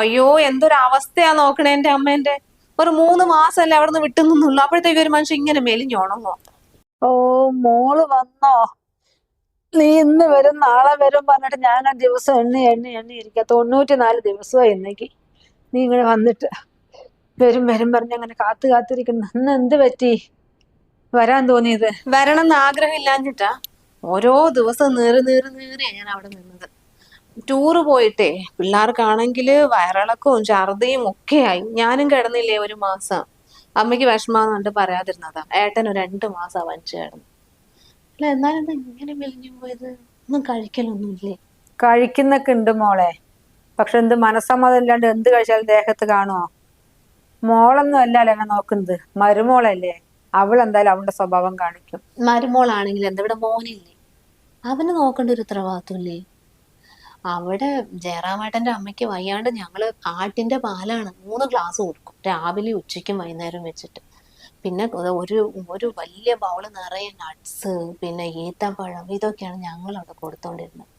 അയ്യോ എന്തൊരു അവസ്ഥയാ നോക്കണേ എന്റെ അമ്മേന്റെ. ഒരു 3 മാസമല്ലേ അവിടെ നിന്ന് വിട്ടു നിന്നുള്ളൂ, അപ്പോഴത്തേക്ക് ഒരു മനുഷ്യൻ ഇങ്ങനെ മെലിഞ്ഞോണങ്ങോ? ഓ, മോള് വന്നോ? നീ ഇന്ന് വരും നാളെ വരും പറഞ്ഞിട്ട് ഞാൻ ആ ദിവസം എണ്ണി എണ്ണി എണ്ണി ഇരിക്കുക. 94 ദിവസമായി ഇന്നേക്ക്. നീ ഇങ്ങനെ വന്നിട്ട് വരും വരും പറഞ്ഞ് അങ്ങനെ കാത്തിരിക്കുന്നു. ഇന്ന് എന്ത് പറ്റി വരാൻ തോന്നിയത്? വരണം എന്ന് ആഗ്രഹം ഇല്ലാഞ്ഞിട്ടാ. ഓരോ ദിവസം നീറിയാ ഞാൻ അവിടെ നിന്നത്. ടൂറ് പോയിട്ടേ പിള്ളേർക്കാണെങ്കില് വയറിളക്കവും ഛർദിയും ഒക്കെ ആയി. ഞാനും കിടന്നില്ലേ ഒരു മാസം. അമ്മയ്ക്ക് വിഷമാന്ന് പറഞ്ഞിട്ട് പറയാതിരുന്നതാ. ഏട്ടൻ ഒരു 2 മാസം വലിച്ചു കിടന്നു. അല്ല എന്നാലും എന്താ ഇങ്ങനെ മെലിഞ്ഞു പോയത്? ഒന്നും കഴിക്കലൊന്നുമില്ലേ? കഴിക്കുന്നൊക്കെ ഉണ്ട് മോളെ, പക്ഷെ എന്ത് മനസ്സമ്മതം ഇല്ലാണ്ട് എന്ത് കഴിച്ചാലും ദേഹത്ത് കാണുമോ? മോളൊന്നും അല്ലല്ലോ എന്നെ നോക്കുന്നത്, മരുമോളല്ലേ. അവൾ എന്തായാലും അവളുടെ സ്വഭാവം കാണിക്കും. മരുമോളാണെങ്കിൽ എന്താ, ഇവിടെ മോനില്ലേ? അവന് നോക്കേണ്ട ഒരു ഉത്തരവാദിത്വമില്ലേ? അവിടെ ജയറാമേട്ടന്റെ അമ്മയ്ക്ക് വയ്യാണ്ട് ഞങ്ങള് ആട്ടിന്റെ പാലാണ് 3 ഗ്ലാസ് കൊടുക്കും, രാവിലെ ഉച്ചയ്ക്കും വൈകുന്നേരം വെച്ചിട്ട്. പിന്നെ ഒരു ഒരു വലിയ ബൗള് നിറയെ നട്ട്സ്, പിന്നെ ഈത്തപ്പഴം, ഇതൊക്കെയാണ് ഞങ്ങൾ അവിടെ കൊടുത്തോണ്ടിരുന്നത്.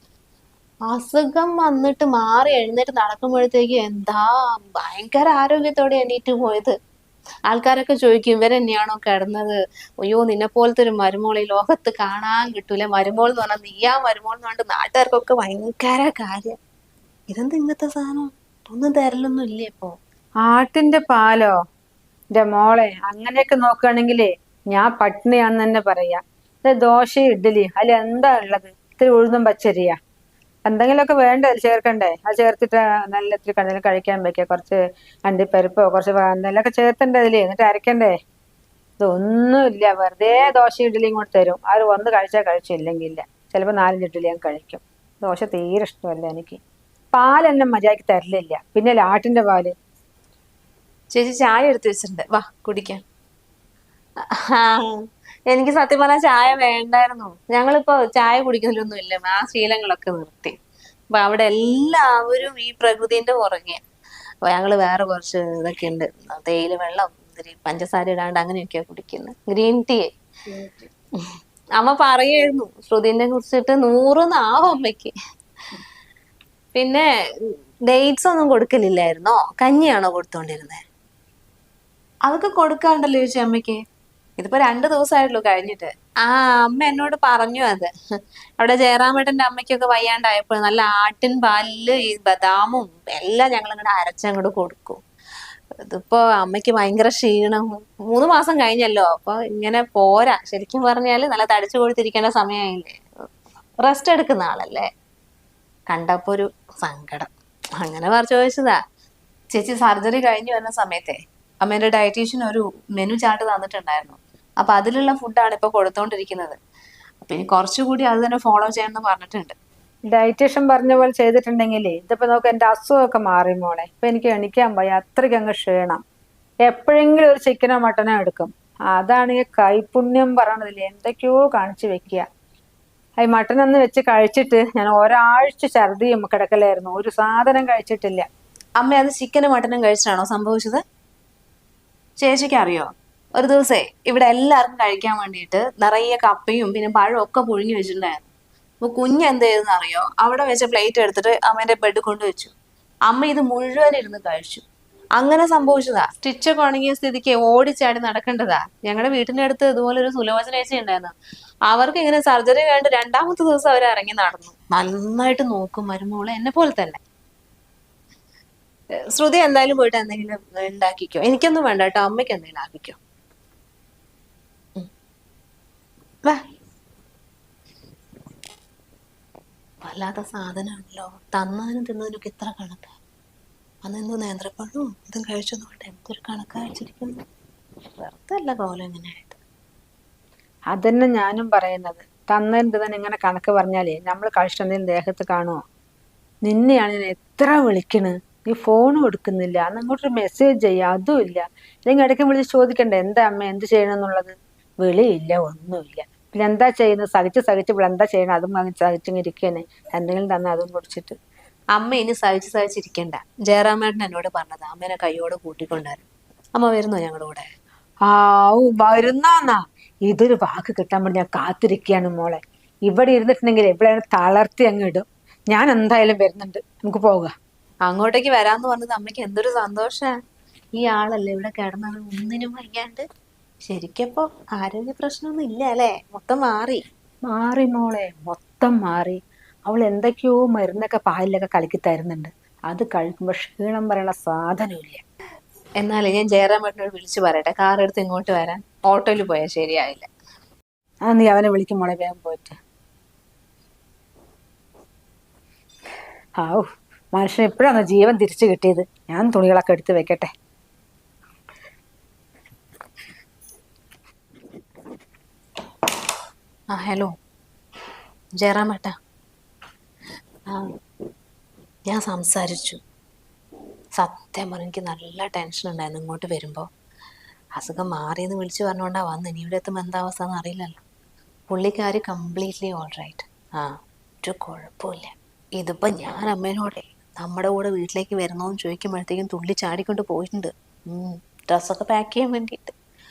അസുഖം വന്നിട്ട് മാറി എഴുന്നേറ്റ് നടക്കുമ്പോഴത്തേക്ക് എന്താ ഭയങ്കര ആരോഗ്യത്തോടെ എണീറ്റ് പോയത്. ആൾക്കാരൊക്കെ ചോദിക്കും ഇവരെന്നെയാണോ കിടന്നത്? അയ്യോ നിന്നെ പോലത്തെ ഒരു മരുമോളെ ഈ ലോകത്ത് കാണാൻ കിട്ടൂല. മരുമോൾ എന്ന് പറഞ്ഞാൽ നീയാ മരുമോൾ എന്ന് പറഞ്ഞിട്ട് നാട്ടുകാർക്കൊക്കെ ഭയങ്കര കാര്യം. ഇതെന്ത് ഇങ്ങനത്തെ സാധനം? ഒന്നും തരലൊന്നും ഇല്ലേ ഇപ്പൊ? ആട്ടിന്റെ പാലോ? എന്റെ മോളെ, അങ്ങനെയൊക്കെ നോക്കുകയാണെങ്കിലേ ഞാൻ പട്ടിണിയാന്ന് തന്നെ പറയാ. ദോശ ഇഡ്ഡലി അതിൽ എന്താ ഉള്ളത്? ഇത്തിരി ഉഴുന്നും പച്ചരിയാ, എന്തെങ്കിലുമൊക്കെ വേണ്ടേ അതിൽ ചേർക്കണ്ടേ? അത് ചേർത്തിട്ട് നല്ല ഇത്തിരി കണ്ണിൽ കഴിക്കാൻ വെക്കുക. കുറച്ച് അണ്ടിപ്പരിപ്പോ കുറച്ച് എന്തെങ്കിലുമൊക്കെ ചേർത്തണ്ടേ അതില്, എന്നിട്ട് അരക്കണ്ടേ? ഇതൊന്നുമില്ല, വെറുതെ ദോശ ഇഡ്ഡലിയും കൂടെ തരും. ആര് ഒന്ന് കഴിച്ചാൽ കഴിച്ചു, ഇല്ലെങ്കിൽ ഇല്ല. ചിലപ്പോൾ 4 ഇഡ്ഡലി ഞാൻ കഴിക്കും. ദോശ തീരെ ഇഷ്ടമല്ല എനിക്ക്. പാൽ എന്നെ മര്യാദക്ക് തരലില്ല, പിന്നെ ആട്ടിന്റെ പാല്. ചേച്ചി ചായ എടുത്തു വെച്ചിട്ടുണ്ട്, വാ കുടിക്കാൻ. ആ, എനിക്ക് സത്യം പറഞ്ഞാൽ ചായ വേണ്ടായിരുന്നു. ഞങ്ങളിപ്പോ ചായ കുടിക്കലൊന്നും ഇല്ല, ആ ശീലങ്ങളൊക്കെ നിർത്തി. അപ്പൊ അവിടെ എല്ലാവരും ഈ പ്രകൃതിന്റെ പുറകെ. അപ്പൊ ഞങ്ങള് വേറെ കുറച്ച് ഇതൊക്കെ ഉണ്ട്, തേയില വെള്ളം, ഇത്തിരി പഞ്ചസാര ഇടാണ്ട് അങ്ങനെയൊക്കെയാ കുടിക്കുന്നത്, ഗ്രീൻ ടീ. അമ്മ പറയായിരുന്നു ശ്രുതിനെ കുറിച്ചിട്ട് 100 അമ്മയ്ക്ക്. പിന്നെ ഡേറ്റ്സ് ഒന്നും കൊടുക്കലില്ലായിരുന്നോ? കഞ്ഞിയാണോ കൊടുത്തോണ്ടിരുന്നത്? അതൊക്കെ കൊടുക്കാണ്ടല്ലോ ചേച്ചി അമ്മയ്ക്ക്. ഇതിപ്പോ 2 ദിവസമായിട്ടുള്ളൂ കഴിഞ്ഞിട്ട്. ആ, അമ്മ എന്നോട് പറഞ്ഞു അത്. അവിടെ ജയറാമേട്ടന്റെ അമ്മയ്ക്കൊക്കെ വയ്യാണ്ടായപ്പോ നല്ല ആട്ടിൻ പാലില് ഈ ബദാമും എല്ലാം ഞങ്ങൾ ഇങ്ങോട്ട് അരച്ചങ്ങോട്ട് കൊടുക്കും. ഇതിപ്പോ അമ്മയ്ക്ക് ഭയങ്കര ക്ഷീണം. 3 മാസം കഴിഞ്ഞല്ലോ, അപ്പൊ ഇങ്ങനെ പോരാ. ശരിക്കും പറഞ്ഞാല് നല്ല തടിച്ചു കൊഴുത്തിരിക്കേണ്ട സമയമായില്ലേ. റെസ്റ്റ് എടുക്കുന്ന ആളല്ലേ. കണ്ടപ്പോ ഒരു സങ്കടം, അങ്ങനെ ചോദിച്ചതാ. ചേച്ചി സർജറി കഴിഞ്ഞു വരുന്ന സമയത്തെ അമ്മേന്റെ ഡയറ്റീഷ്യൻ ഒരു മെനു ചാർട്ട് തന്നിട്ടുണ്ടായിരുന്നു. അപ്പൊ അതിലുള്ള ഫുഡാണ് ഇപ്പൊ കൊടുത്തോണ്ടിരിക്കുന്നത്. അപ്പൊ ഇനി കുറച്ചുകൂടി അത് തന്നെ ഫോളോ ചെയ്യണമെന്ന് പറഞ്ഞിട്ടുണ്ട്. ഡയറ്റീഷ്യൻ പറഞ്ഞ പോലെ ചെയ്തിട്ടുണ്ടെങ്കിലേ ഇതിപ്പോ നോക്ക്, എന്റെ അസുഖമൊക്കെ മാറി മോളെ. ഇപ്പൊ എനിക്ക് എണിക്കാൻ പോയി, അത്രയ്ക്ക് അങ്ങ് ക്ഷീണം. എപ്പോഴെങ്കിലും ഒരു ചിക്കനോ മട്ടനോ എടുക്കും. അതാണെങ്കിൽ കൈപുണ്യം പറയണതില്ലേ, എന്തൊക്കെയോ കാണിച്ചു വെക്കുക. ഈ മട്ടൻ ഒന്ന് വെച്ച് കഴിച്ചിട്ട് ഞാൻ ഒരാഴ്ച ഛർദിയും കിടക്കലായിരുന്നു, ഒരു സാധനം കഴിച്ചിട്ടില്ല. അമ്മ അത് ചിക്കനും മട്ടനും കഴിച്ചിട്ടാണോ സംഭവിച്ചത്? ചേച്ചിക്ക് അറിയോ, ഒരു ദിവസേ ഇവിടെ എല്ലാവർക്കും കഴിക്കാൻ വേണ്ടിയിട്ട് നിറയെ കപ്പയും പിന്നെ പഴവും ഒക്കെ പുഴുങ്ങി വെച്ചിട്ടുണ്ടായിരുന്നു. അപ്പൊ കുഞ്ഞ് എന്ത് ചെയ്തെന്ന് അറിയോ? അവിടെ വെച്ച പ്ലേറ്റ് എടുത്തിട്ട് അമ്മേന്റെ ബെഡ് കൊണ്ട് വെച്ചു. അമ്മ ഇത് മുഴുവൻ ഇരുന്ന് കഴിച്ചു. അങ്ങനെ സംഭവിച്ചതാ. സ്റ്റിച്ചൊക്കെ ഉണങ്ങിയ സ്ഥിതിക്ക് ഓടിച്ചാടി നടക്കേണ്ടതാ. ഞങ്ങളുടെ വീട്ടിന്റെ അടുത്ത് ഇതുപോലെ ഒരു സുലോചന ചേച്ചി ഉണ്ടായിരുന്നു. അവർക്ക് ഇങ്ങനെ സർജറി കഴിഞ്ഞിട്ട് 2-മത്തെ ദിവസം അവർ ഇറങ്ങി നടന്നു. നന്നായിട്ട് നോക്കും മരുമോളെ, എന്നെ പോലെ തന്നെ. ശ്രുതി എന്തായാലും പോയിട്ട് എന്തെങ്കിലും ഉണ്ടാക്കിക്കോ. എനിക്കൊന്നും വേണ്ട കേട്ടോ, അമ്മയ്ക്ക് എന്തെങ്കിലും ആക്കിക്കോ. വാ. വല്ലാത്ത സാധനമാണല്ലോ, തന്നതിനും തിന്നതിനൊക്കെ ഇത്ര കണക്കാ. അന്നെന്തോ നേന്ത്രപ്പഴവും ഇതും കഴിച്ചെന്ന് കൊണ്ട് എന്തൊരു കണക്കാ വെച്ചിരിക്കുന്നു. വെറുതല്ല കോലം എങ്ങനെയായിട്ട്. അതന്നെ ഞാനും പറയുന്നത്. തന്നെ ഇങ്ങനെ കണക്ക് പറഞ്ഞാലേ നമ്മൾ കഴിച്ചിട്ടെന്തെങ്കിലും ദേഹത്ത് കാണുമോ? നിന്നെയാണ് ഞാൻ എത്ര വിളിക്കണ്, നീ ഫോണും എടുക്കുന്നില്ല. അന്ന് അങ്ങോട്ടൊരു മെസ്സേജ് ചെയ്യാം അതും ഇല്ല. അല്ലെങ്കിൽ ഇടയ്ക്ക് വിളിച്ച് ചോദിക്കണ്ടേ എന്താ അമ്മ എന്ത് ചെയ്യണമെന്നുള്ളത്? വിളിയില്ല, ഒന്നുമില്ല. പിന്നെ എന്താ ചെയ്യുന്നത്? സഹിച്ച് ഇവിടെ എന്താ ചെയ്യണം? അതും വാങ്ങി സഹിച്ചിരിക്കണേ. എന്തെങ്കിലും തന്നെ അതും കുടിച്ചിട്ട്. അമ്മ ഇനി സഹിച്ചിരിക്കണ്ട. ജയറാമേട്ടൻ എന്നോട് പറഞ്ഞത് അമ്മേനെ കൈയോട് കൂട്ടിക്കൊണ്ടുവരാൻ. അമ്മ വരുന്നോ ഞങ്ങളുടെ കൂടെ? വരുന്നാ? ഇതൊരു വാക്ക് കിട്ടാൻ വേണ്ടി ഞാൻ കാത്തിരിക്കുകയാണ് മോളെ. ഇവിടെ ഇരുന്നിട്ടുണ്ടെങ്കിൽ എവിടെയാണ് തളർത്തി അങ്ങ് ഇടും. ഞാൻ എന്തായാലും വരുന്നുണ്ട്, നമുക്ക് പോവുക. അങ്ങോട്ടേക്ക് വരാന്ന് പറഞ്ഞത് അമ്മയ്ക്ക് എന്തൊരു സന്തോഷാ. ഈ ആളല്ലേ ഇവിടെ കിടന്നത് ഒന്നിനും വയ്യാണ്ട്. ശരിക്കപ്പോ ആരോഗ്യ പ്രശ്നമൊന്നും ഇല്ല അല്ലേ? മൊത്തം മാറി. മാറി മോളെ, മൊത്തം മാറി. അവൾ എന്തൊക്കെയോ മരുന്നൊക്കെ പാലിലൊക്കെ കലക്കി തരുന്നുണ്ട്. അത് കഴിക്കുമ്പോ ക്ഷീണം പറയണ സാധനമില്ല. എന്നാലേ ഞാൻ ജയറാമേട്ടനോട് വിളിച്ചു പറയട്ടെ, കാർ എടുത്ത് ഇങ്ങോട്ട് വരാൻ. ഓട്ടോയിൽ പോയാൽ ശരിയായില്ല. ആ നീ അവനെ വിളിക്കും മോളെ, വേഗം പോയിട്ട്. ആവു, മനുഷ്യൻ എപ്പോഴാണ് ജീവൻ തിരിച്ചു കിട്ടിയത്. ഞാൻ തുണികളൊക്കെ എടുത്ത് വെക്കട്ടെ. ആ ഹലോ ജയറാമേട്ടാ. ആ ഞാൻ സംസാരിച്ചു. സത്യം പറഞ്ഞ എനിക്ക് നല്ല ടെൻഷൻ ഉണ്ടായിരുന്നു ഇങ്ങോട്ട് വരുമ്പോൾ. അസുഖം മാറിയെന്ന് വിളിച്ചു പറഞ്ഞുകൊണ്ടാ വന്ന്. ഇനി ഇവിടെ എത്തുമ്പോൾ എന്താ അവസ്ഥ എന്ന് അറിയില്ലല്ലോ. പുള്ളിക്കാരി കംപ്ലീറ്റ്ലി ഓൾ റൈറ്റ്. ആ, ഒരു കുഴപ്പമില്ല. ഇതിപ്പോൾ ഞാൻ അമ്മേനോടെ നമ്മുടെ കൂടെ വീട്ടിലേക്ക് വരുന്നോന്ന് ചോദിക്കുമ്പോഴത്തേക്കും തുള്ളി ചാടിക്കൊണ്ട് പോയിട്ടുണ്ട്. ഡ്രസ്സൊക്കെ പാക്ക് ചെയ്യാൻ വേണ്ടിയിട്ട്.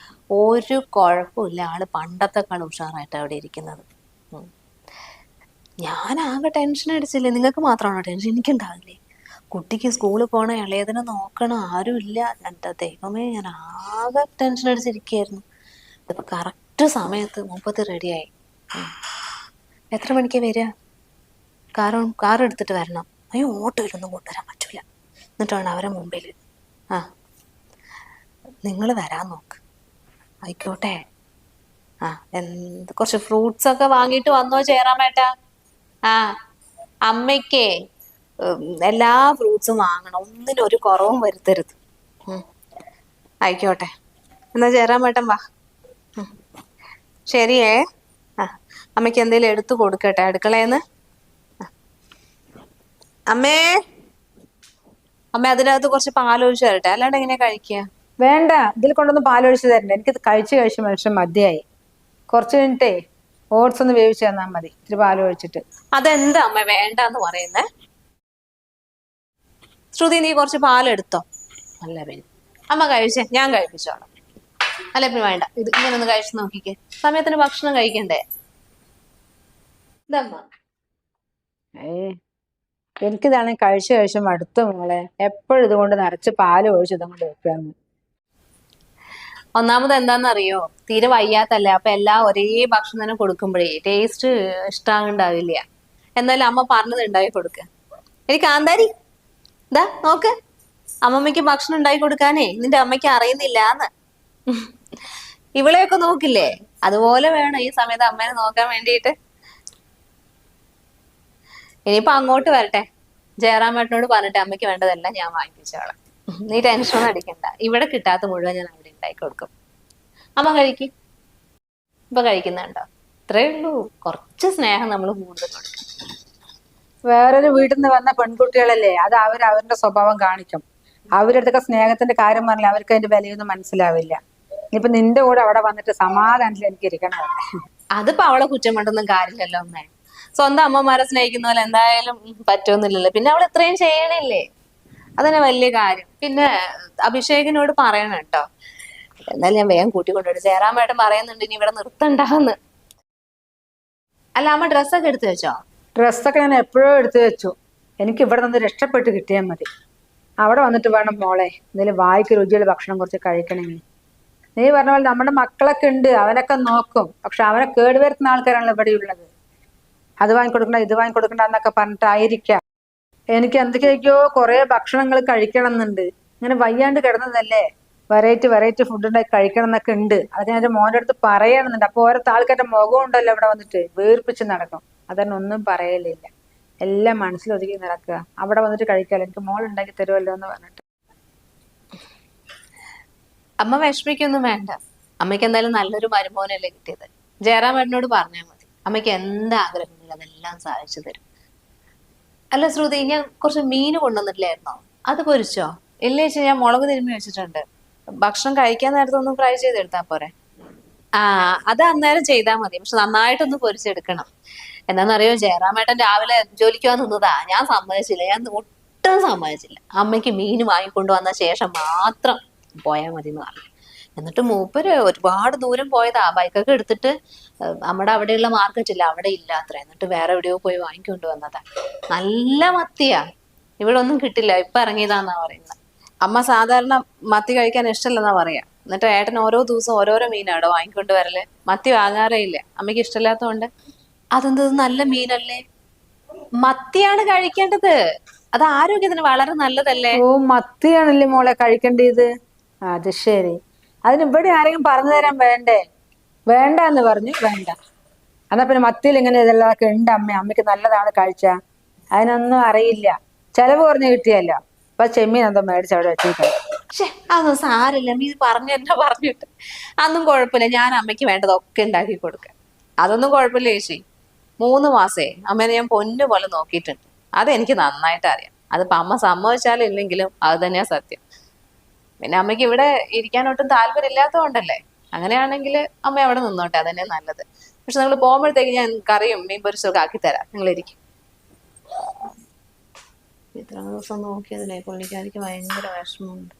ഒരു കുഴപ്പമില്ല. ആള് പണ്ടത്തെക്കാൾ ഉഷാറായിട്ട് അവിടെ ഇരിക്കുന്നത്. ഞാനാകെ ടെൻഷൻ അടിച്ചില്ലേ? നിങ്ങൾക്ക് മാത്രമാണോ ടെൻഷൻ? എനിക്കുണ്ടാവില്ലേ? കുട്ടിക്ക് സ്കൂളിൽ പോകണം, ഇളയതിനെ നോക്കണം, ആരുമില്ല. എൻ്റെ ദൈവമേ, ഞാൻ ആകെ ടെൻഷൻ അടിച്ചിരിക്കുകയായിരുന്നു. ഇതിപ്പോൾ കറക്റ്റ് സമയത്ത് മുപ്പത് റെഡിയായി. എത്ര മണിക്ക് വരിക? കാർ എടുത്തിട്ട് വരണം. അയ്യോ, ഓട്ടോയിലൊന്നും കൊണ്ടുവരാൻ പറ്റില്ല. എന്നിട്ട് വേണം അവരെ മുമ്പിൽ. ആ, നിങ്ങൾ വരാൻ നോക്ക്. ആയിക്കോട്ടെ. ആ, കുറച്ച് ഫ്രൂട്ട്സ് ഒക്കെ വാങ്ങിയിട്ട് വന്നോ ജയറാമേട്ടാ? ആ, അമ്മയ്ക്കേ എല്ലാ ഫ്രൂട്ട്സും വാങ്ങണം. ഒന്നിനും ഒരു കുറവും വരുത്തരുത്. ആയിക്കോട്ടെ. എന്നാ ജയറാമേട്ടൻ വാ. ശരിയേ. ആ, അമ്മയ്ക്ക് എന്തെങ്കിലും എടുത്തു കൊടുക്കട്ടെ അടുക്കളേന്ന്. അമ്മേ, അമ്മ അതിനകത്ത് കുറച്ച് പാലൊഴിച്ച് തരട്ടെ? അല്ലാണ്ട് എങ്ങനെയാ കഴിക്കുക? വേണ്ട, ഇതിൽ കൊണ്ടൊന്നും പാലൊഴിച്ച് തരണ്ട. എനിക്കിത് കഴിച്ച് മനുഷ്യൻ മതിയായി. കുറച്ച് കഴിഞ്ഞിട്ടേ ഓട്സ് ഒന്ന് വേവിച്ച് തന്നാൽ മതി, ഇത്തിരി പാലൊഴിച്ചിട്ട്. അതെന്താ അമ്മ വേണ്ടെന്ന് പറയുന്നേ? ശ്രുതി, നീ കുറച്ച് പാലെടുത്തോ. അല്ല പിന്നെ അമ്മ കഴിച്ചേ, ഞാൻ കഴിപ്പിച്ചോളാം. അല്ല പിന്നെ വേണ്ട, ഇത് ഇങ്ങനെ ഒന്ന് കഴിച്ചു നോക്കിക്കേ. സമയത്തിന് ഭക്ഷണം കഴിക്കണ്ടേ? ഇതമ്മ. എനിക്കിതാണെങ്കിൽ കഴിച്ച് മടുത്തു മോളെ. എപ്പോഴും ഇതുകൊണ്ട് നിറച്ച് പാല് ഒഴിച്ച് ഇതുകൊണ്ട് വെക്കാന്ന്. ഒന്നാമത് എന്താണെന്നറിയോ? തീരെ വയ്യാത്തല്ലേ. അപ്പൊ എല്ലാം ഒരേ ഭക്ഷണം തന്നെ കൊടുക്കുമ്പോഴേ ടേസ്റ്റ് ഇഷ്ടാണ്ടാവില്ല. എന്നാലും അമ്മ പറഞ്ഞത് ഉണ്ടാക്കി കൊടുക്ക. എനിക്ക് കാന്താരി ഇതാ നോക്ക്, അമ്മമ്മയ്ക്ക് ഭക്ഷണം ഉണ്ടാക്കി കൊടുക്കാനേ നിന്റെ അമ്മയ്ക്ക് അറിയുന്നില്ലാന്ന്. ഇവളെയൊക്കെ നോക്കില്ലേ, അതുപോലെ വേണം ഈ സമയത്ത് അമ്മേനെ നോക്കാൻ വേണ്ടിയിട്ട്. ഇനിയിപ്പൊ അങ്ങോട്ട് വരട്ടെ, ജയറാമേട്ടനോട് പറഞ്ഞിട്ട് അമ്മയ്ക്ക് വേണ്ടതെല്ലാം ഞാൻ വാങ്ങിപ്പിച്ചോളാം. നീ ടെൻഷനൊന്നും അടിക്കണ്ട. ഇവിടെ കിട്ടാത്ത മുഴുവൻ ഞാൻ അവിടെ ഉണ്ടാക്കി കൊടുക്കും. അമ്മ കഴിക്ക്. ഇപ്പൊ കഴിക്കുന്നുണ്ടോ? ഇത്രേ ഉള്ളൂ. കുറച്ച് സ്നേഹം നമ്മൾ കൂടുതൽ കൊടുക്കും. വേറൊരു വീട്ടിൽ നിന്ന് വന്ന പെൺകുട്ടികളല്ലേ, അത് അവരുടെ സ്വഭാവം കാണിക്കും. അവരുടെ അടുത്തൊക്കെ സ്നേഹത്തിന്റെ കാര്യം പറഞ്ഞാൽ അവർക്ക് അതിന്റെ വിലയൊന്നും മനസ്സിലാവില്ല. ഇനിയിപ്പൊ നിന്റെ കൂടെ അവിടെ വന്നിട്ട് സമാധാനത്തിൽ എനിക്ക് ഇരിക്കണം. അതിപ്പോ അവളെ കുറ്റം കൊണ്ടൊന്നും കാര്യമില്ലല്ലോ അമ്മേ. സ്വന്തം അമ്മമാരെ സ്നേഹിക്കുന്ന പോലെ എന്തായാലും പറ്റുമെന്നില്ലല്ലോ. പിന്നെ അവൾ ഇത്രയും ചെയ്യണില്ലേ, അതന്നെ വലിയ കാര്യം. പിന്നെ അഭിഷേകിനോട് പറയണം കേട്ടോ. എന്നാലും ഞാൻ വേഗം കൂട്ടിക്കൊണ്ടുപോയി. ജയറാമേട്ടൻ പറയുന്നുണ്ട് ഇനി ഇവിടെ നിർത്തണ്ടാന്ന്. അല്ല അമ്മ ഡ്രസ്സൊക്കെ എടുത്തു വെച്ചോ? ഡ്രസ്സൊക്കെ ഞാൻ എപ്പോഴോ എടുത്തു വെച്ചു. എനിക്ക് ഇവിടെ നിന്ന് രക്ഷപ്പെട്ട് കിട്ടിയാൽ മതി. അവിടെ വന്നിട്ട് വേണം മോളെ എന്തെങ്കിലും വായിക്ക് രുചിയുള്ള ഭക്ഷണം കുറച്ച് കഴിക്കണമെങ്കിൽ. നീ പറഞ്ഞ പോലെ നമ്മുടെ മക്കളൊക്കെ ഉണ്ട്, അവനൊക്കെ നോക്കും. പക്ഷെ അവനെ കേടുവരുത്തുന്ന ആൾക്കാരാണല്ലോ ഇവിടെ ഉള്ളത്. അത് വാങ്ങിക്കൊടുക്കണ്ട, ഇത് വാങ്ങിക്കൊടുക്കണ്ട എന്നൊക്കെ പറഞ്ഞിട്ടായിരിക്കാം. എനിക്ക് എന്തൊക്കെയൊക്കെയോ കുറെ ഭക്ഷണങ്ങൾ കഴിക്കണം എന്നുണ്ട്. ഇങ്ങനെ വയ്യാണ്ട് കിടന്നതല്ലേ, വെറൈറ്റി ഫുഡ് ഉണ്ടാക്കി കഴിക്കണം എന്നൊക്കെ ഉണ്ട്. അതൊക്കെ ഞാൻ മോൻ്റെ അടുത്ത് പറയണമെന്നുണ്ട്. അപ്പൊ ഓരോ ആൾക്കാരുടെ മുഖം ഉണ്ടല്ലോ ഇവിടെ വന്നിട്ട് വീർപ്പിച്ച് നടക്കും. അതൊന്നും ഒന്നും പറയലില്ല, എല്ലാം മനസ്സിലൊതുക്കി നടക്കുക. അവിടെ വന്നിട്ട് കഴിക്കാലോ, എനിക്ക് മോൾ ഉണ്ടാക്കി തരുമല്ലോ എന്ന് പറഞ്ഞിട്ട്. അമ്മ വിഷമിക്കൊന്നും വേണ്ട. അമ്മയ്ക്ക് എന്തായാലും നല്ലൊരു മരുമോനല്ലേ കിട്ടിയത്. ജയറാമേട്ടനോട് പറഞ്ഞാൽ മതി, അമ്മയ്ക്ക് എന്താഗ്രഹമില്ല അതെല്ലാം സാധിച്ചു തരും. അല്ല ശ്രുതി, ഞാൻ കുറച്ച് മീന് കൊണ്ടുവന്നിട്ടില്ലായിരുന്നോ? അത് പൊരിച്ചോ? ഇല്ല ചേച്ചി, ഞാൻ മുളക് തിരുമ്മി വെച്ചിട്ടുണ്ട്. ഭക്ഷണം കഴിക്കാൻ നേരത്തൊന്നും ഫ്രൈ ചെയ്തെടുത്താ പോരെ? ആ, അത് അന്നേരം ചെയ്താൽ മതി. പക്ഷെ നന്നായിട്ടൊന്ന് പൊരിച്ചെടുക്കണം. എന്താണെന്നറിയോ, ജയറാമേട്ടൻ രാവിലെ ജോലിക്ക് നിന്നതാ. ഞാൻ സമ്മതിച്ചില്ല, ഞാൻ ഒട്ടും സമ്മതിച്ചില്ല. അമ്മയ്ക്ക് മീൻ വാങ്ങിക്കൊണ്ടു വന്ന ശേഷം മാത്രം പോയാൽ മതി എന്ന് പറഞ്ഞു. എന്നിട്ട് മൂപ്പര് ഒരുപാട് ദൂരം പോയതാ, ബൈക്കൊക്കെ എടുത്തിട്ട്. നമ്മുടെ അവിടെയുള്ള മാർക്കറ്റില്ല, അവിടെ ഇല്ല അത്ര. എന്നിട്ട് വേറെ എവിടെയോ പോയി വാങ്ങിക്കൊണ്ട് വന്നതാ. നല്ല മത്തിയാ. ഇവിടെ ഒന്നും കിട്ടില്ല, ഇപ്പൊ ഇറങ്ങിയതാന്നാ പറയുന്നത്. അമ്മ സാധാരണ മത്തി കഴിക്കാൻ ഇഷ്ടമല്ലെന്നാ പറയാ. എന്നിട്ട് ഏട്ടൻ ഓരോ ദിവസവും ഓരോരോ മീനാടോ വാങ്ങിക്കൊണ്ട് വരല്. മത്തി വാങ്ങാറേ ഇല്ല, അമ്മയ്ക്ക് ഇഷ്ടമില്ലാത്തതുകൊണ്ട്. അതെന്തത് നല്ല മീനല്ലേ, മത്തിയാണ് കഴിക്കേണ്ടത്. അത് ആരോഗ്യത്തിന് വളരെ നല്ലതല്ലേ. ഓ, മത്തിയാണല്ലേ മോളെ കഴിക്കേണ്ടത്. അത് ശരി. അതിന് ഇവിടെ ആരെങ്കിലും പറഞ്ഞു തരാൻ വേണ്ടേ? വേണ്ട എന്ന് പറഞ്ഞു, വേണ്ട. എന്നാ പിന്നെ മത്തിയിൽ ഇങ്ങനെ ഇതെല്ലാം ഉണ്ട് അമ്മയ്ക്ക് നല്ലതാണ് കഴിച്ച. അതിനൊന്നും അറിയില്ല, ചെലവ് കുറഞ്ഞ് കിട്ടിയല്ലോ. അപ്പൊ ചെമ്മീൻ എന്തോ മേടിച്ച് അവിടെ വെച്ചിട്ട്. പക്ഷെ അതൊന്നും സാരില്ല, നീ പറഞ്ഞു എന്നെ പറഞ്ഞിട്ട്. അതൊന്നും കുഴപ്പമില്ല, ഞാൻ അമ്മയ്ക്ക് വേണ്ടതൊക്കെ ഉണ്ടാക്കി കൊടുക്കാം. അതൊന്നും കുഴപ്പമില്ല ചേച്ചി. 3 മാസേ അമ്മേനെ ഞാൻ പൊന്നു പോലെ നോക്കിയിട്ടുണ്ട്. അതെനിക്ക് നന്നായിട്ട് അറിയാം. അതിപ്പോ അമ്മ സമ്മതിച്ചാലും ഇല്ലെങ്കിലും അത് തന്നെയാ സത്യം. പിന്നെ അമ്മയ്ക്ക് ഇവിടെ ഇരിക്കാൻ ഒട്ടും താല്പര്യം ഇല്ലാത്തതുകൊണ്ടല്ലേ. അങ്ങനെയാണെങ്കിൽ അമ്മ അവിടെ നിന്നോട്ടെ, അതന്നെ നല്ലത്. പക്ഷെ നിങ്ങൾ പോകുമ്പോഴത്തേക്ക് ഞാൻ കറിയും മീൻ പൊരിച്ചൊക്കെ ആക്കി തരാം, നിങ്ങൾ ഇരിക്കും. ഇത്ര ദിവസം നോക്കിയതിനെ പുള്ളിക്കാരിക്ക് ഭയങ്കര വിഷമമുണ്ട്.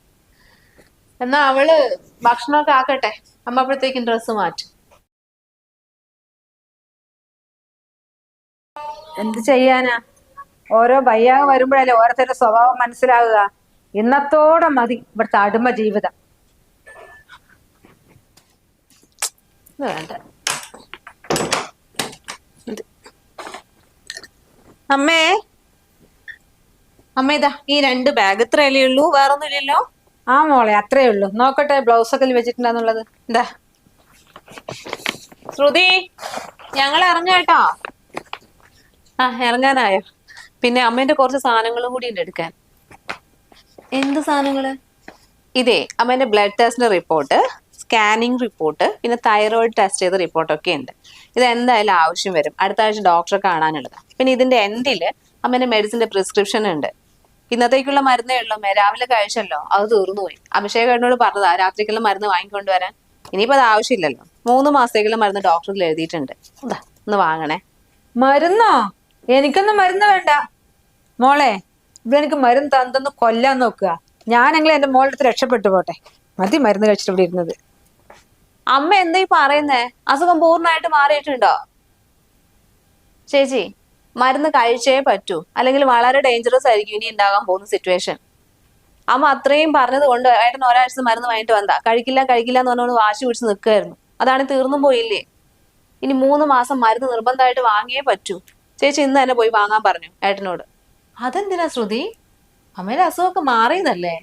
എന്നാ അവള് ഭക്ഷണമൊക്കെ ആക്കട്ടെ, അമ്മ അപ്പോഴത്തേക്കും ഡ്രസ്സ് മാറ്റും. എന്ത് ചെയ്യാനാ, ഓരോ വയ്യാകെ വരുമ്പോഴല്ലേ ഓരോരുത്തരുടെ സ്വഭാവം മനസ്സിലാകുക. ഇന്നത്തോടെ മതി ഇവിടുത്തെ അടിമ ജീവിതം. ഇത് വേണ്ട. അമ്മേ, അമ്മ ഇതാ ഈ 2 ബാഗ് ഇത്രയല്ലേ ഉള്ളൂ, വേറൊന്നും ഇല്ലല്ലോ? ആ മോളെ, അത്രേ ഉള്ളൂ. നോക്കട്ടെ ബ്ലൗസ് ഒക്കെ വെച്ചിട്ടുണ്ടെന്നുള്ളത്. എന്താ ശ്രുതി, ഞങ്ങൾ ഇറങ്ങാട്ടോ. ആ, ഇറങ്ങാനായോ? പിന്നെ അമ്മേന്റെ കുറച്ച് സാധനങ്ങളും കൂടി ഉണ്ട് എടുക്കാൻ. എന്ത് സാധനങ്ങള്? ഇതേ അമ്മേന്റെ ബ്ലഡ് ടെസ്റ്റിന്റെ റിപ്പോർട്ട്, സ്കാനിങ് റിപ്പോർട്ട്, പിന്നെ തൈറോയിഡ് ടെസ്റ്റ് ചെയ്ത റിപ്പോർട്ടൊക്കെ ഉണ്ട്. ഇത് എന്തായാലും ആവശ്യം വരും, അടുത്ത ആഴ്ച ഡോക്ടറെ കാണാനുള്ളതാണ്. പിന്നെ ഇതിന്റെ എൻഡില് അമ്മേന്റെ മെഡിസിന്റെ പ്രിസ്ക്രിപ്ഷൻ ഉണ്ട്. ഇന്നത്തേക്കുള്ള മരുന്നേ ഉള്ളൂ, രാവിലെ കഴിച്ചല്ലോ, അത് തീർന്നുപോയി. അഭിഷേക് എന്നോട് പറഞ്ഞതാ രാത്രിക്കുള്ള മരുന്ന് വാങ്ങിക്കൊണ്ടുവരാൻ. ഇനിയിപ്പോ അത് ആവശ്യമില്ലല്ലോ. 3 മാസത്തേക്കുള്ള മരുന്ന് ഡോക്ടറിൽ എഴുതിയിട്ടുണ്ട്. എന്താ ഒന്ന് വാങ്ങണേ. മരുന്നോ? എനിക്കൊന്നും മരുന്ന് വേണ്ട മോളെ. ഇവിടെ എനിക്ക് മരുന്ന് തന്നൊന്ന് കൊല്ലാൻ നോക്കുക. ഞാനെങ്കിലും എന്റെ മോളുടെ അടുത്ത് രക്ഷപ്പെട്ടു പോട്ടെ. മതി മരുന്ന് കഴിച്ചിട്ട് ഇവിടെ ഇരുന്നത്. അമ്മ എന്താ ഈ പറയുന്നേ? അസുഖം പൂർണ്ണമായിട്ട് മാറിയിട്ടുണ്ടോ ചേച്ചി? മരുന്ന് കഴിച്ചേ പറ്റൂ, അല്ലെങ്കിൽ വളരെ ഡേഞ്ചറസ് ആയിരിക്കും ഇനി ഉണ്ടാകാൻ പോകുന്ന സിറ്റുവേഷൻ. അമ്മ അത്രയും പറഞ്ഞത് കൊണ്ട് ഏട്ടൻ ഒരാഴ്ച മരുന്ന് വാങ്ങിട്ട് വന്നാ കഴിക്കില്ല കഴിക്കില്ല എന്ന് പറഞ്ഞുകൊണ്ട് വാശി പിടിച്ച് നിൽക്കുമായിരുന്നു. അതാണ് തീർന്നും പോയില്ലേ. ഇനി 3 മാസം മരുന്ന് നിർബന്ധമായിട്ട് വാങ്ങിയേ പറ്റൂ. ചേച്ചി ഇന്ന് തന്നെ പോയി വാങ്ങാൻ പറഞ്ഞു ഏട്ടനോട്. അതെന്തിനാ ശ്രുതി? അമ്മയുടെ അസുഖമൊക്കെ മാറിയതല്ലേ.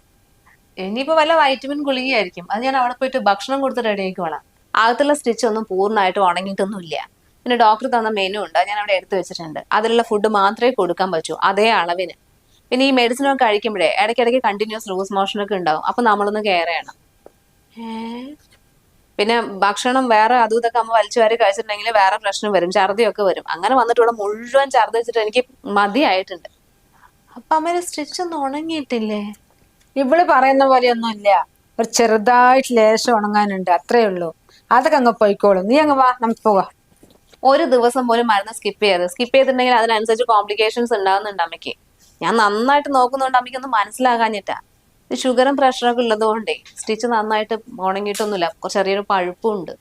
ഇനിയിപ്പോ വല്ല വൈറ്റമിൻ ഗുളികയായിരിക്കും, അത് ഞാൻ അവിടെ പോയിട്ട് ഭക്ഷണം കൊടുത്ത് റെഡി ആയിക്കോളാം. അകത്തുള്ള സ്റ്റിച്ച് ഒന്നും പൂർണ്ണമായിട്ട് ഉണങ്ങിയിട്ടൊന്നും ഇല്ല. പിന്നെ ഡോക്ടർ തന്ന മെനു ഉണ്ട്, ഞാൻ അവിടെ എടുത്തു വെച്ചിട്ടുണ്ട്. അതിലുള്ള ഫുഡ് മാത്രമേ കൊടുക്കാൻ പറ്റൂ, അതേ അളവിന്. പിന്നെ ഈ മെഡിസിനൊക്കെ കഴിക്കുമ്പോഴേ ഇടയ്ക്കിടയ്ക്ക് കണ്ടിന്യൂസ് ലൂസ് മോഷനൊക്കെ ഉണ്ടാവും. അപ്പൊ നമ്മളൊന്ന് കെയർ ചെയ്യണം. പിന്നെ ഭക്ഷണം വേറെ അതും ഇതൊക്കെ അമ്മ വലിച്ചു വാരി കഴിച്ചിട്ടുണ്ടെങ്കിൽ വേറെ പ്രശ്നം വരും, ഛർദിയൊക്കെ വരും. അങ്ങനെ വന്നിട്ട് ഇവിടെ മുഴുവൻ ഛർദിച്ചിട്ട് എനിക്ക് മതിയായിട്ടുണ്ട്. അപ്പൊ അമ്മേടെ സ്റ്റിച്ച് ഒന്നും ഉണങ്ങിയിട്ടില്ലേ? ഇവള് പറയുന്ന പോലെയൊന്നും ഇല്ല. ഒരു ചെറുതായിട്ട് ലേശം ഉണങ്ങാനുണ്ട്, അത്രേ ഉള്ളൂ. അതൊക്കെ അങ്ങ് പോയിക്കോളും. നീ അങ്ങ് വാ, നമുക്ക് പോവാം. ഒരു ദിവസം പോലും മരുന്ന് സ്കിപ്പ് ചെയ്തിട്ടുണ്ടെങ്കിൽ അതിനനുസരിച്ച് കോംപ്ലിക്കേഷൻസ് ഉണ്ടാകുന്നുണ്ട് അമ്മയ്ക്ക്. ഞാൻ നന്നായിട്ട് നോക്കുന്നതുകൊണ്ട് അമ്മയ്ക്കൊന്നും മനസ്സിലാകാഞ്ഞിട്ടാ. ഷുഗറും പ്രഷറൊക്കെ ഉള്ളതുകൊണ്ടേ സ്റ്റിച്ച് നന്നായിട്ട് ഉണങ്ങിയിട്ടൊന്നുമില്ല, ചെറിയൊരു പഴുപ്പും ഉണ്ട്.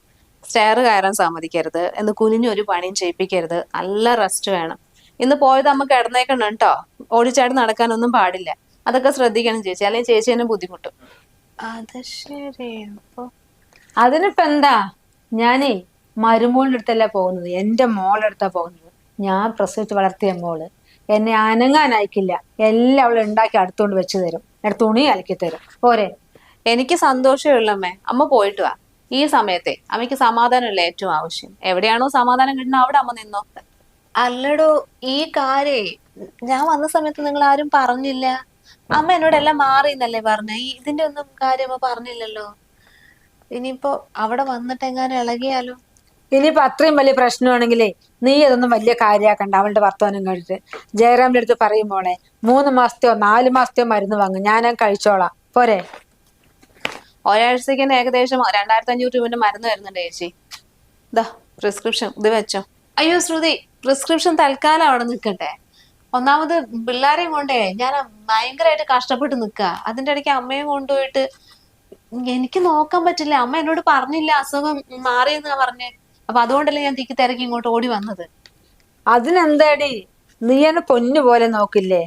സ്റ്റെയർ കയറാൻ സമ്മതിക്കരുത്, എന്ന് കുനിഞ്ഞൊരു പണിയും ചെയ്യിപ്പിക്കരുത്. നല്ല റെസ്റ്റ് വേണം. ഇന്ന് പോയത് അമ്മ കിടന്നേക്കണം കേട്ടോ. ഓടിച്ചാടി നടക്കാനൊന്നും പാടില്ല. അതൊക്കെ ശ്രദ്ധിക്കണം ചേച്ചി, അല്ലെങ്കിൽ ചേച്ചി തന്നെ ബുദ്ധിമുട്ടും. അത് ശരി. അപ്പൊ അതിനിപ്പോ എന്താ, ഞാനേ മരുമോളുടെ അടുത്തല്ല പോകുന്നത്, എന്റെ മോളുടെ അടുത്താ പോകുന്നത്. ഞാൻ പ്രസവിച്ച് വളർത്തിയ മോള് എന്നെ അനങ്ങാൻ അയക്കില്ല. എല്ലാം അവൾ ഉണ്ടാക്കി അടുത്തോണ്ട് വെച്ച് തരും, എന്നിട്ട് തുണി അലക്കി തരും. പോരെ? എനിക്ക് സന്തോഷമേ ഉള്ളമ്മേ, അമ്മ പോയിട്ട് വാ. ഈ സമയത്തെ അമ്മയ്ക്ക് സമാധാനമല്ല ഏറ്റവും ആവശ്യം. എവിടെയാണോ സമാധാനം കിട്ടുന്നത് അവിടെ അമ്മ നിന്നോ. അല്ലടോ, ഈ കാര്യേ ഞാൻ വന്ന സമയത്ത് നിങ്ങൾ ആരും പറഞ്ഞില്ല. അമ്മ എന്നോട് എല്ലാം മാറിയെന്നല്ലേ പറഞ്ഞേ, ഇതിന്റെ ഒന്നും കാര്യം അമ്മ പറഞ്ഞില്ലല്ലോ. ഇനിയിപ്പോ അവിടെ വന്നിട്ട് എങ്ങാനും ഇളകിയാലോ? ഇനിയിപ്പോ അത്രയും വലിയ പ്രശ്നമാണെങ്കിലേ നീ അതൊന്നും വലിയ കാര്യമാക്കണ്ട. അവളുടെ വർത്തമാനം കഴിഞ്ഞിട്ട് ജയറാമിന്റെ അടുത്ത് പറയും, മോളെ 3 മാസത്തെയോ 4 മാസത്തെയോ മരുന്ന് വാങ്ങും, ഞാൻ കഴിച്ചോളാം. പോരെ? ഒരാഴ്ചക്ക് തന്നെ ഏകദേശം 2500 രൂപന്റെ മരുന്ന് വരുന്നുണ്ട് ചേച്ചി. ഇതാ പ്രിസ്ക്രിപ്ഷൻ, ഇത് വെച്ചോ. അയ്യോ ശ്രുതി, പ്രിസ്ക്രിപ്ഷൻ തൽക്കാലം അവിടെ നിൽക്കട്ടെ. ഒന്നാമത് പിള്ളേരെയും കൊണ്ടേ ഞാൻ ഭയങ്കരമായിട്ട് കഷ്ടപ്പെട്ട് നിൽക്കുക. അതിന്റെ ഇടയ്ക്ക് അമ്മയും കൊണ്ടുപോയിട്ട് എനിക്ക് നോക്കാൻ പറ്റില്ല. അമ്മ എന്നോട് പറഞ്ഞില്ല അസുഖം മാറിയെന്നാ പറഞ്ഞേ. അപ്പൊ അതുകൊണ്ടല്ലേ ഞാൻ തിക്കി തിരക്കി ഇങ്ങോട്ട് ഓടി വന്നത്. അതിനെന്താടി, നീ എന്നെ പൊന്നു പോലെ നോക്കില്ലേ?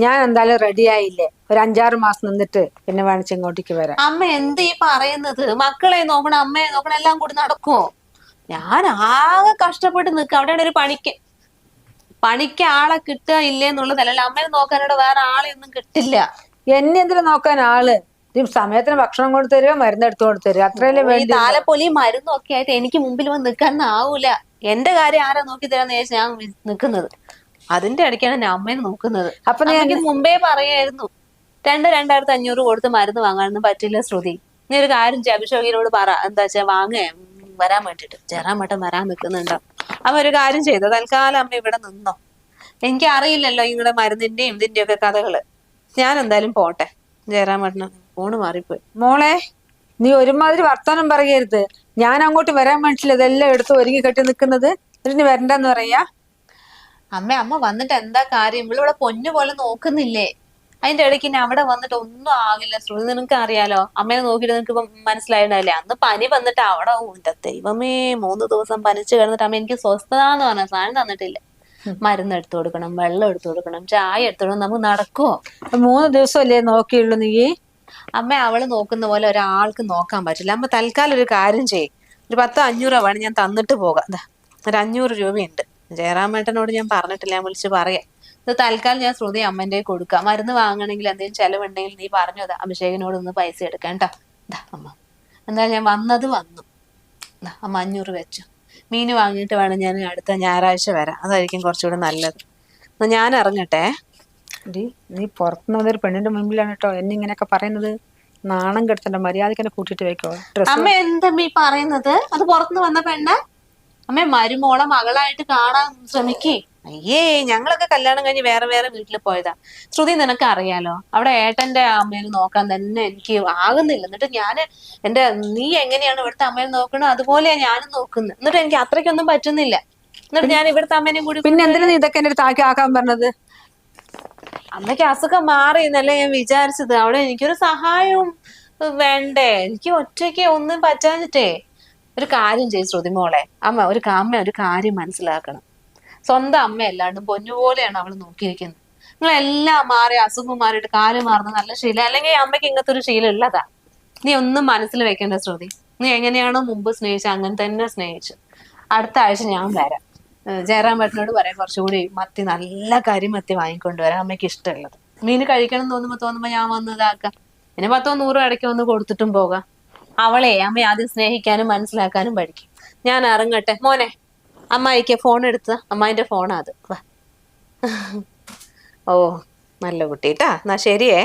ഞാൻ എന്തായാലും റെഡി ആയില്ലേ, ഒരു 5-6 മാസം നിന്നിട്ട് പിന്നെ വേണിച്ച് ഇങ്ങോട്ടേക്ക് വരാം. അമ്മ എന്ത് ഈ പറയുന്നത്? മക്കളെ നോക്കണം, അമ്മയെ നോക്കണം, എല്ലാം കൂടി നടക്കുവോ? ഞാൻ ആകെ കഷ്ടപ്പെട്ട് നിൽക്കുക. അവിടെയാണ് ഒരു പണിക്ക് ആളെ കിട്ടുക ഇല്ലേന്നുള്ളതല്ല, അമ്മയെ നോക്കാനോട് വേറെ ആളെ ഒന്നും കിട്ടില്ല. എന്നെ എന്തിനു നോക്കാൻ ആള്? സമയത്തിന് ഭക്ഷണം കൊടുത്തു തരുക, മരുന്ന് എടുത്തു കൊടുത്തു തരുക, അത്രയല്ലേ ഈ വേണ്ടി. താലപ്പൊലിയും മരുന്നും ഒക്കെ ആയിട്ട് എനിക്ക് മുമ്പിൽ വന്ന് നിൽക്കാനൊന്നും ആവൂല. എന്റെ കാര്യം ആരാ നോക്കി തരാന്ന് ചോദിച്ചാൽ ഞാൻ നിൽക്കുന്നത്. അതിന്റെ ഇടയ്ക്കാണ് ഞാൻ അമ്മയെ നോക്കുന്നത്. അപ്പൊ നീ അമ്മയ്ക്ക് മുമ്പേ പറയായിരുന്നു 2,500 കൊടുത്ത് മരുന്ന് വാങ്ങാനൊന്നും പറ്റില്ല ശ്രുതി. നീ ഒരു കാര്യം ചെയ്യ, അഭിഷേകിനോട് പറ, എന്താ വെച്ചാ വാങ്ങേ വരാൻ വേണ്ടിട്ട്. ചേരാൻ മട്ടം വരാൻ നിൽക്കുന്നുണ്ടോ? അമ്മ ഒരു കാര്യം ചെയ്തോ, തൽക്കാലം അമ്മ ഇവിടെ നിന്നോ. എനിക്ക് അറിയില്ലല്ലോ നിങ്ങളുടെ മരുന്നിന്റെയും ഇതിന്റെയും ഒക്കെ കഥകള്. ഞാൻ എന്തായാലും പോട്ടെ. ജയറാം മട്ടന് ഫോണ് മാറിപ്പോയി. മോളെ, നീ ഒരുമാതിരി വർത്താനം പറയരുത്. ഞാൻ അങ്ങോട്ട് വരാൻ വേണ്ടിയില്ല ഇതെല്ലാം എടുത്ത് ഒരുങ്ങി കെട്ടി നിൽക്കുന്നത്. നീ വരണ്ടെന്ന് പറയാ? അമ്മ വന്നിട്ട് എന്താ കാര്യം? ഇവളിവിടെ പൊന്നു പോലെ നോക്കുന്നില്ലേ? അതിന്റെ ഇടയ്ക്ക് ഇനി അവിടെ വന്നിട്ട് ഒന്നും ആകില്ല ശ്രുതി. നിനക്ക് അറിയാലോ, അമ്മയെ നോക്കിയിട്ട് നിനക്ക് ഇപ്പം മനസ്സിലായിട്ടല്ലേ? അന്ന് പനി വന്നിട്ട് അവിടെ എന്റെ ദൈവമേ 3 ദിവസം പനിച്ചു കിടന്നിട്ട് അമ്മ എനിക്ക് സ്വസ്ഥത എന്ന് പറഞ്ഞ സാധനം തന്നിട്ടില്ല. മരുന്ന് എടുത്തു കൊടുക്കണം, വെള്ളം എടുത്തു കൊടുക്കണം, ചായ എടുത്തു കൊടുക്കണം. നമുക്ക് നടക്കുവോ? 3 ദിവസമല്ലേ നോക്കിയുള്ളൂ നീ? അമ്മ അവള് നോക്കുന്ന പോലെ ഒരാൾക്ക് നോക്കാൻ പറ്റില്ല. അമ്മ തൽക്കാലം ഒരു കാര്യം ചെയ്യും, ഒരു 10-500 രൂപ വേണം, ഞാൻ തന്നിട്ട് പോകാം. ഒരു 500 രൂപയുണ്ട്. ജയറാമേട്ടനോട് ഞാൻ പറഞ്ഞിട്ടില്ല, ഞാൻ വിളിച്ച് പറയാം. ഇത് തൽക്കാലം ഞാൻ ശ്രുതി അമ്മന്റെ കൊടുക്കാം. മരുന്ന് വാങ്ങണമെങ്കിൽ എന്തെങ്കിലും ചെലവുണ്ടെങ്കിൽ നീ പറഞ്ഞു അഭിഷേകിനോട് ഒന്ന് പൈസ എടുക്കാം കേട്ടോ. അമ്മ എന്തായാലും ഞാൻ വന്നു. അമ്മ 500 വെച്ചു. മീന് വാങ്ങിയിട്ട് വേണം ഞാൻ അടുത്ത ഞായറാഴ്ച വരാം. അതായിരിക്കും കുറച്ചുകൂടെ നല്ലത്. ഞാൻ ഇറങ്ങട്ടെ. നീ പുറത്തുനിന്ന് ഒരു പെണ്ണിന്റെ മുമ്പിലാണ് കേട്ടോ എന്നെ ഇങ്ങനെയൊക്കെ പറയുന്നത്. നാണം കെടുത്തണ്ട, മര്യാദക്ക് എന്നെ കൂട്ടിട്ട് വെക്കോ. അമ്മ എന്തമ്മ ഈ പറയുന്നത്? അത് പുറത്തുനിന്ന് വന്ന പെണ്ണ? അമ്മ മരുമോളെ മകളായിട്ട് കാണാൻ ശ്രമിക്കേ. അയ്യേ, ഞങ്ങളൊക്കെ കല്യാണം കഴിഞ്ഞ് വേറെ വേറെ വീട്ടിൽ പോയതാ. ശ്രുതി നിനക്ക് അറിയാലോ, അവിടെ ഏട്ടന്റെ അമ്മേനെ നോക്കാൻ തന്നെ എനിക്ക് ആകുന്നില്ല. എന്നിട്ട് നീ എങ്ങനെയാണ് ഇവിടുത്തെ അമ്മേനെ നോക്കണത് അതുപോലെയാ ഞാനും നോക്കുന്നത്. എന്നിട്ട് എനിക്ക് അത്രയ്ക്കൊന്നും പറ്റുന്നില്ല. എന്നിട്ട് ഞാൻ ഇവിടുത്തെ അമ്മേനെയും കൂടി. പിന്നെ എന്തിനാ നീ ഇതൊക്കെ എന്റെ അടുത്ത് ആക്കാൻ പറഞ്ഞത്? അമ്മയ്ക്ക് അസുഖം മാറി എന്നല്ലേ ഞാൻ വിചാരിച്ചത്. അവിടെ എനിക്കൊരു സഹായവും വേണ്ടേ? എനിക്ക് ഒറ്റയ്ക്ക് ഒന്നും പറ്റാഞ്ഞിട്ടേ. ഒരു കാര്യം ചെയ്യും ശ്രുതി മോളെ, അമ്മ ഒരു കാര്യം മനസ്സിലാക്കണം. സ്വന്തം അമ്മ അല്ലാണ്ടും പൊന്നുപോലെയാണ് അവൾ നോക്കിയിരിക്കുന്നത്. നിങ്ങളെല്ലാം മാറി, അസുഖം മാറിയിട്ട് കാല് മാറുന്ന നല്ല ശീലം, അല്ലെങ്കിൽ അമ്മയ്ക്ക് ഇങ്ങനത്തെ ഒരു ശീലം ഉള്ളതാ. നീ ഒന്നും മനസ്സിൽ വെക്കേണ്ട ശ്രുതി. നീ എങ്ങനെയാണോ മുമ്പ് സ്നേഹിച്ച അങ്ങനെ തന്നെ സ്നേഹിച്ചു. അടുത്ത ആഴ്ച ഞാൻ വരാം. ജയറാമേട്ടനോട് പറയാം കുറച്ചുകൂടി മത്തി, നല്ല കരിമത്തി വാങ്ങിക്കൊണ്ടുവരാം. അമ്മയ്ക്ക് ഇഷ്ടമുള്ളത് മീൻ കഴിക്കണം എന്ന് തോന്നുമ്പോ ഞാൻ വന്ന് ഇതാക്കാം. പിന്നെ 100-100 ഇടയ്ക്ക് വന്ന് കൊടുത്തിട്ടും പോകാം. അവളെ അമ്മ ആദ്യം സ്നേഹിക്കാനും മനസ്സിലാക്കാനും പഠിക്കും. ഞാൻ ഇറങ്ങട്ടെ മോനെ. അമ്മായിക്ക് ഫോൺ എടുത്ത അമ്മായിന്റെ ഫോണാ അത്. ഓ നല്ല കുട്ടിട്ടാ. എന്നാ ശരിയേ.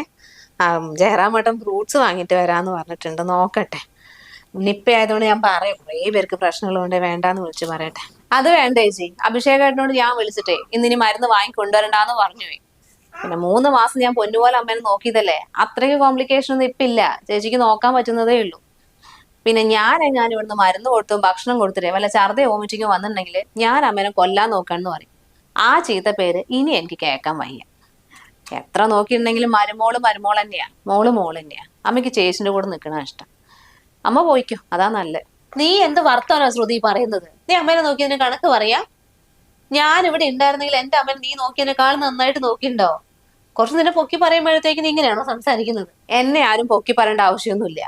ജയറാമേട്ടൻ ഫ്രൂട്ട്സ് വാങ്ങിട്ട് വരാന്ന് പറഞ്ഞിട്ടുണ്ട്. നോക്കട്ടെ. നിപ്പ ആയതുകൊണ്ട് ഞാൻ പറയാം, കുറേ പേർക്ക് പ്രശ്നങ്ങളുണ്ട്, വേണ്ടാന്ന് വിളിച്ച് പറയട്ടെ. അത് വേണ്ട ചേച്ചി. അഭിഷേകേട്ടനോട് ഞാൻ വിളിച്ചിട്ടേ ഇന്നിനി മരുന്ന് വാങ്ങിക്കൊണ്ടുവരണ്ടാന്ന് പറഞ്ഞു പോയി. പിന്നെ 3 മാസം ഞാൻ പൊന്നുപോലെ അമ്മേനെ നോക്കിയതല്ലേ, അത്രയ്ക്ക് കോംപ്ലിക്കേഷൻ ഒന്നും ഇപ്പില്ല. ചേച്ചിക്ക് നോക്കാൻ പറ്റുന്നതേ ഉള്ളൂ. പിന്നെ ഞാൻ ഇവിടുന്ന് മരുന്ന് കൊടുത്തും ഭക്ഷണം കൊടുത്തിട്ടേ വല്ല ഛർദയോ വോമിറ്റിങ്ങോ വന്നിട്ടുണ്ടെങ്കിൽ ഞാൻ അമ്മേനെ കൊല്ലാൻ നോക്കാന്ന് പറയും. ആ ചീത്ത പേര് ഇനി എനിക്ക് കേൾക്കാൻ വയ്യ. എത്ര നോക്കിയിട്ടുണ്ടെങ്കിലും മരുമോള് തന്നെയാ, മോള് തന്നെയാ. അമ്മയ്ക്ക് ചേച്ചിന്റെ കൂടെ നിൽക്കണ ഇഷ്ടം. അമ്മ പോയിക്കോ, അതാ നല്ലത്. നീ എന്ത് വർത്താനോ ശ്രുതി പറയുന്നത്? നീ അമ്മേനെ നോക്കിയതിന് കണക്ക് പറയാ? ഞാൻ ഇവിടെ ഉണ്ടായിരുന്നെങ്കിൽ എന്റെ അമ്മേനെ നീ നോക്കിയതിനേക്കാൾ നന്നായിട്ട് നോക്കിണ്ടോ? കുറച്ച് നിന്നെ പൊക്കി പറയുമ്പോഴത്തേക്ക് നീ ഇങ്ങനെയാണോ സംസാരിക്കുന്നത്? എന്നെ ആരും പൊക്കി പറയേണ്ട ആവശ്യമൊന്നുമില്ല.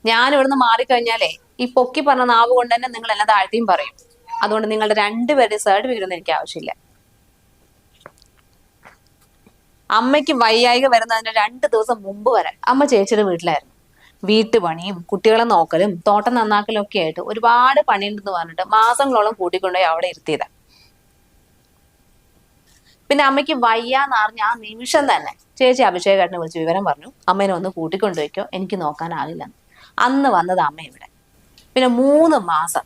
ഞാൻ ഇവിടുന്ന് മാറിക്കഴിഞ്ഞാലേ ഈ പൊക്കി പറഞ്ഞ നാവ് കൊണ്ട് തന്നെ നിങ്ങൾ എല്ലാം താഴ്ത്തിയും പറയും. അതുകൊണ്ട് നിങ്ങളുടെ 2 പേരുടെയും സർട്ടിഫിക്കറ്റ് ഒന്നും എനിക്ക് ആവശ്യമില്ല. അമ്മയ്ക്ക് വയ്യായിക വരുന്നതിന് 2 ദിവസം മുമ്പ് വരെ അമ്മ ചേച്ചിയുടെ വീട്ടിലായിരുന്നു. വീട്ടുപണിയും കുട്ടികളെ നോക്കലും തോട്ടം നന്നാക്കലും ഒക്കെ ആയിട്ട് ഒരുപാട് പണിയുണ്ടെന്ന് പറഞ്ഞിട്ട് മാസങ്ങളോളം കൂട്ടിക്കൊണ്ടുപോയി അവിടെ ഇരുത്തിയതാ. പിന്നെ അമ്മയ്ക്ക് വയ്യാന്ന് അറിഞ്ഞ ആ നിമിഷം തന്നെ ചേച്ചി അഭിഷേകേട്ടനെ വിളിച്ച് വിവരം പറഞ്ഞു, അമ്മേനെ ഒന്ന് കൂട്ടിക്കൊണ്ടുപോയിക്കോ, എനിക്ക് നോക്കാനാകില്ല. അന്ന് വന്നത് അമ്മ ഇവിടെ. പിന്നെ 3 മാസം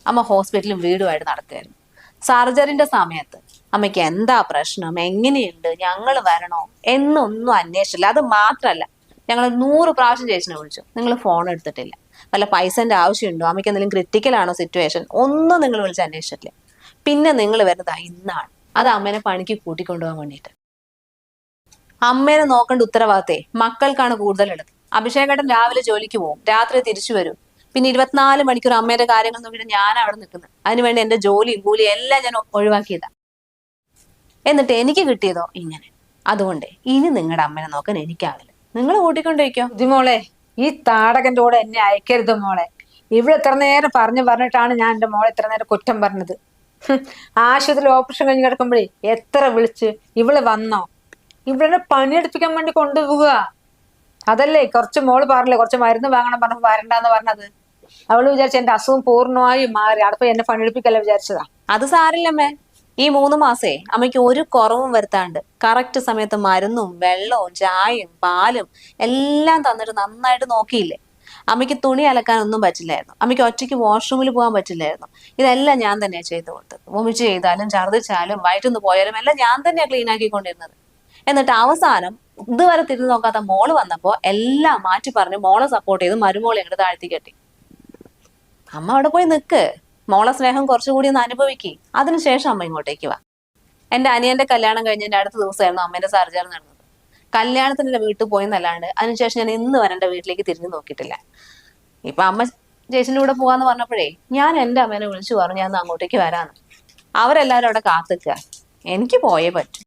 അമ്മ ഹോസ്പിറ്റലും വീടുമായിട്ട് നടക്കുകയായിരുന്നു. സർജറിന്റെ സമയത്ത് അമ്മയ്ക്ക് എന്താ പ്രശ്നം, എങ്ങനെയുണ്ട്, ഞങ്ങൾ വരണോ എന്നൊന്നും അന്വേഷിച്ചില്ല. അത് മാത്രല്ല, ഞങ്ങൾ 100 പ്രാവശ്യം ചേച്ചിനെ വിളിച്ചു, നിങ്ങൾ ഫോൺ എടുത്തിട്ടില്ല. വല്ല പൈസന്റെ ആവശ്യമുണ്ടോ, അമ്മയ്ക്ക് എന്തെങ്കിലും ക്രിട്ടിക്കൽ ആണോ സിറ്റുവേഷൻ, ഒന്നും നിങ്ങൾ വിളിച്ച് അന്വേഷിച്ചിട്ടില്ല. പിന്നെ നിങ്ങൾ വരുന്നതാ ഇന്നാണ്. അത് അമ്മേനെ പണിക്ക് കൂട്ടിക്കൊണ്ടുപോകാൻ വേണ്ടിയിട്ട്. അമ്മേനെ നോക്കേണ്ട ഉത്തരവാദിത്തേ മക്കൾക്കാണ് കൂടുതലുള്ളത്. അഭിഷേകേട്ടൻ രാവിലെ ജോലിക്ക് പോകും, രാത്രി തിരിച്ചു വരും. പിന്നെ 24 മണിക്കൂർ അമ്മേന്റെ കാര്യങ്ങൾ നോക്കിയിട്ട് ഞാൻ അവിടെ നിൽക്കുന്നത്. അതിനുവേണ്ടി എന്റെ ജോലിയും കൂലിയും എല്ലാം ഞാൻ ഒഴിവാക്കിയതാ. എന്നിട്ട് എനിക്ക് കിട്ടിയതോ ഇങ്ങനെ. അതുകൊണ്ട് ഇനി നിങ്ങളുടെ അമ്മനെ നോക്കാൻ എനിക്കാവില്ല. നിങ്ങൾ കൂട്ടിക്കൊണ്ടുപോയിക്കോ. മോളെ, ഈ താടകന്റെ കൂടെ എന്നെ അയക്കരുത് മോളെ. ഇവിടെ ഇത്ര നേരം പറഞ്ഞിട്ടാണ് ഞാൻ എന്റെ മോളെ ഇത്ര നേരം കുറ്റം പറഞ്ഞത്. ആശുപത്രിയിൽ ഓപ്പറേഷൻ കഴിഞ്ഞ് കിടക്കുമ്പോഴേ എത്ര വിളിച്ച് ഇവള് വന്നോ? ഇവിടെ പണിയെടുപ്പിക്കാൻ വേണ്ടി കൊണ്ടുപോവുക. അതല്ലേ കുറച്ച് മോള് പറഞ്ഞില്ലേ കുറച്ച് മരുന്ന് വാങ്ങണം പറഞ്ഞപ്പോ വരണ്ടെന്ന് പറഞ്ഞത്. അവള് വിചാരിച്ച എന്റെ അസുഖം പൂർണ്ണമായി മാറി അടുത്ത എന്നെ പണിയെടുപ്പിക്കല്ല വിചാരിച്ചതാ. അത് സാരില്ലമ്മേ. ഈ 3 മാസേ അമ്മയ്ക്ക് ഒരു കുറവും വരുത്താണ്ട് കറക്റ്റ് സമയത്ത് മരുന്നും വെള്ളവും ചായയും പാലും എല്ലാം തന്നിട്ട് നന്നായിട്ട് നോക്കിയില്ലേ? അമ്മയ്ക്ക് തുണി അലക്കാനൊന്നും പറ്റില്ലായിരുന്നു. അമ്മയ്ക്ക് ഒറ്റയ്ക്ക് വാഷ്റൂമിൽ പോകാൻ പറ്റില്ലായിരുന്നു. ഇതെല്ലാം ഞാൻ തന്നെയാണ് ചെയ്തു കൊടുത്തത്. വൊമിറ്റ് ചെയ്താലും ഛർദ്ദിച്ചാലും വയറ്റിന്ന് പോയാലും എല്ലാം ഞാൻ തന്നെയാണ് ക്ലീൻ ആക്കിക്കൊണ്ടിരുന്നത്. എന്നിട്ട് അവസാനം ഇതുവരെ തിരിഞ്ഞു നോക്കാത്ത മോള് വന്നപ്പോ എല്ലാം മാറ്റി പറഞ്ഞ് മോളെ സപ്പോർട്ട് ചെയ്ത് മരുമോളെ അങ്ങോട്ട് താഴ്ത്തി കെട്ടി. അമ്മ അവിടെ പോയി നിൽക്ക്, മോളെ സ്നേഹം കുറച്ചുകൂടി ഒന്ന് അനുഭവിക്ക്. അതിനുശേഷം അമ്മ ഇങ്ങോട്ടേക്ക് വാ. എന്റെ അനിയന്റെ കല്യാണം കഴിഞ്ഞതിന്റെ അടുത്ത ദിവസമായിരുന്നു അമ്മേന്റെ സർജറി നടന്നത്. കല്യാണത്തിന്റെ വീട്ടിൽ പോയെന്നല്ലാണ്ട് അതിനുശേഷം ഞാൻ ഇന്ന് വരെ എന്റെ വീട്ടിലേക്ക് തിരിഞ്ഞു നോക്കിയിട്ടില്ല. ഇപ്പൊ അമ്മ ചേച്ചിന്റെ കൂടെ പോവാന്ന് പറഞ്ഞപ്പോഴേ ഞാൻ എന്റെ അമ്മേനെ വിളിച്ചു പറഞ്ഞു ഞാൻ അങ്ങോട്ടേക്ക് വരാന്ന്. അവരെല്ലാരും അവിടെ കാത്തിക്കുക. എനിക്ക് പോയേ പറ്റൂ.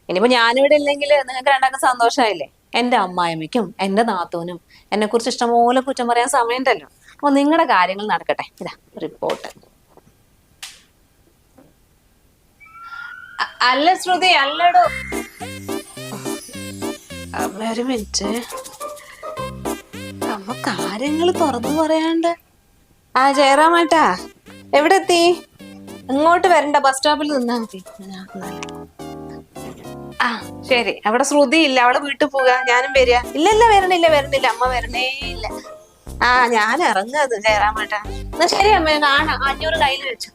ഇനിയിപ്പോ ഞാനിവിടെ ഇല്ലെങ്കിൽ നിങ്ങൾക്ക് രണ്ടാക്കും സന്തോഷമായില്ലേ? എന്റെ അമ്മായിമ്മയ്ക്കും എന്റെ നാത്തൂനും എന്നെ കുറിച്ച് ഇഷ്ടംപോലെ കുറ്റം പറയാൻ സമയമുണ്ടല്ലോ. അപ്പൊ നിങ്ങളുടെ കാര്യങ്ങൾ നടക്കട്ടെ. ഇതാ റിപ്പോർട്ട്. അല്ല ശ്രുതി, അല്ലടോ. അമ്മ ഒരു മിനിറ്റ്. അമ്മ കാര്യങ്ങൾ തുറന്നു പറയാണ്ട്. ആ ജയറാമേട്ടാ എവിടെ എത്തി? ഇങ്ങോട്ട് വരണ്ട, ബസ് സ്റ്റോപ്പിൽ നിന്നാ മതി. ആ ശരി. അവിടെ ശ്രുതി ഇല്ല, അവളെ വീട്ടിൽ പോവുക. ഞാനും വരിക. ഇല്ലല്ല വരണില്ല. അമ്മ വരണേ ഇല്ല. ആ ഞാൻ ഇറങ്ങത് ജയറാമേട്ടാ. എന്നാ ശരി അമ്മ, കാണാം. 500 കയ്യിൽ വെച്ചു.